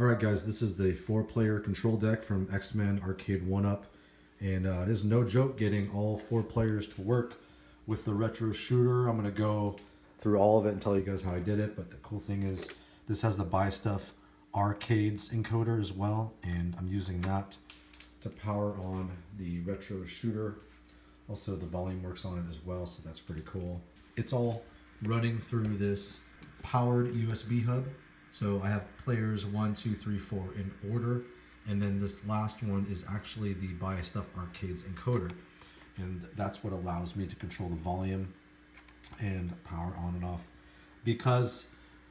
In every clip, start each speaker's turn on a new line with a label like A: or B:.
A: Alright guys, this is the 4-player control deck from X-Men Arcade1up, and it is no joke getting all 4 players to work with the retro shooter. I'm going to go through all of it and tell you guys how I did it, but the cool thing is this has the BuyStuffArcades encoder as well, and I'm using that to power on the retro shooter. Also the volume works on it as well, so that's pretty cool. It's all running through this powered USB hub. So I have players 1, 2, 3, 4 in order, and then this last one is actually the BuyStuffArcades encoder, and that's what allows me to control the volume and power on and off. Because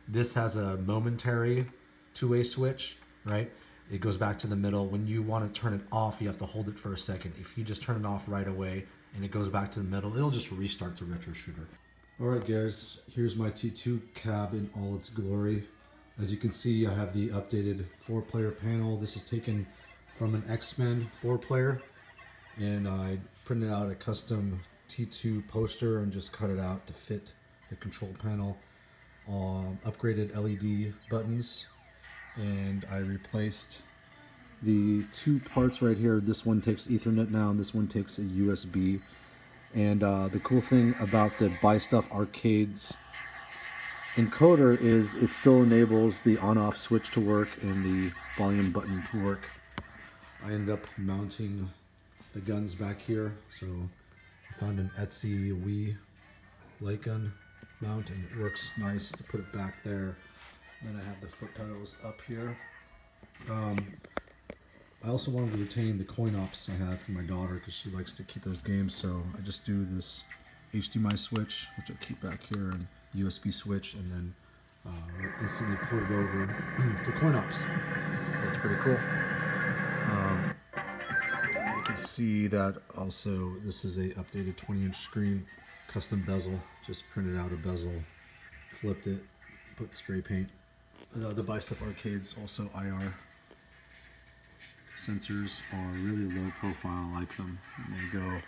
A: this has a momentary two-way switch, right? It goes back to the middle. When you want to turn it off, you have to hold it for a second. If you just turn it off right away and it goes back to the middle, it'll just restart the retro shooter. Alright guys, here's my T2 cab in all its glory. As you can see, I have the updated 4-player panel. This is taken from an X-Men 4-player, and I printed out a custom T2 poster and just cut it out to fit the control panel. Upgraded LED buttons, and I replaced the 2 parts right here. This one takes Ethernet now, and this one takes a USB. And the cool thing about the BuyStuffArcades encoder is it still enables the on-off switch to work and the volume button to work. I ended up mounting the guns back here, so I found an Etsy Wii light gun mount, and it works nice to put it back there. And then I have the foot pedals up here. I also wanted to retain the CoinOps I had for my daughter because she likes to keep those games, so I just do this HDMI switch, which I keep back here, and USB switch, and then instantly port it over to CoinOps. That's pretty cool. You can see that also this is a updated 20-inch screen, custom bezel. Just printed out a bezel, flipped it, put spray paint. The BuyStuffArcades also IR sensors are really low profile. I like them. And they go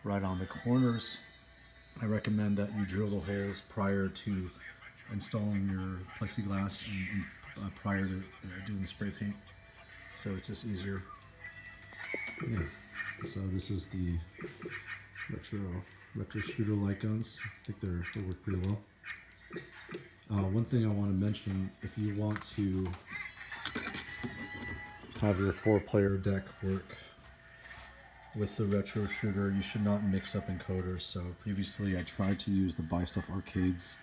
A: right on the corners. I recommend that you drill the holes prior to installing your plexiglass and prior to doing the spray paint, so it's just easier. Yeah. So this is the retro shooter light guns. I think they work pretty well. One thing I want to mention, if you want to have your 4-player deck work with the retro shooter, you should not mix up encoders. So previously I tried to use the BuyStuffArcades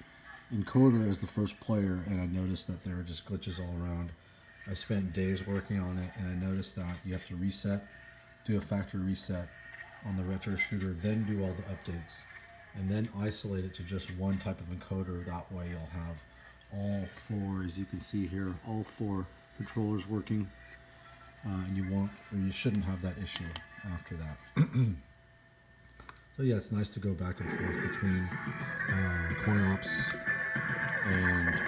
A: encoder as the first player, and I noticed that there were just glitches all around. I spent days working on it, and I noticed that you have to reset, do a factory reset on the retro shooter, then do all the updates, and then isolate it to just one type of encoder. That way you'll have all 4, as you can see here, all 4 controllers working, and you shouldn't have that issue after that. So yeah, it's nice to go back and forth between CoinOps and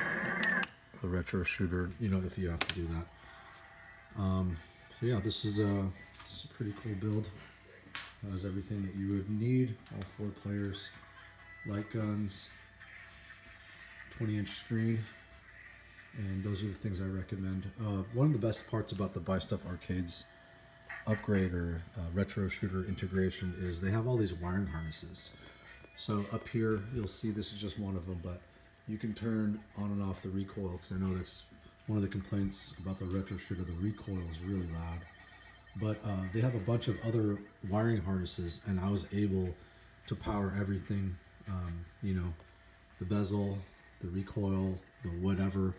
A: the retro shooter, if you have to do that. So yeah, this is a pretty cool build. It has everything that you would need, all 4 players, light guns, 20-inch screen, and those are the things I recommend. One of the best parts about the BuyStuffArcades upgrade or retro shooter integration is they have all these wiring harnesses. So up here you'll see this is just one of them, but you can turn on and off the recoil, because I know that's one of the complaints about the retro shooter. The recoil is really loud, but they have a bunch of other wiring harnesses, and I was able to power everything, the bezel, the recoil, the whatever,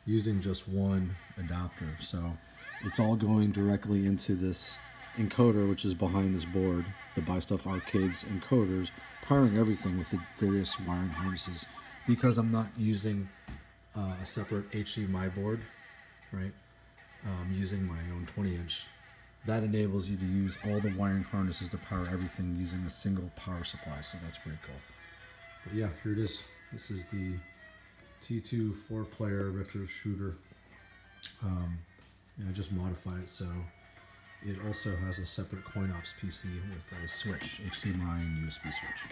A: using just one adapter. So it's all going directly into this encoder, which is behind this board, the BuyStuffArcades encoders, powering everything with the various wiring harnesses. Because I'm not using a separate HDMI board, right? I'm using my own 20-inch. That enables you to use all the wiring harnesses to power everything using a single power supply, so that's pretty cool. But yeah, here it is. This is the T2 4-player retro shooter. I just modified it so it also has a separate CoinOps PC with a switch, HDMI and USB switch.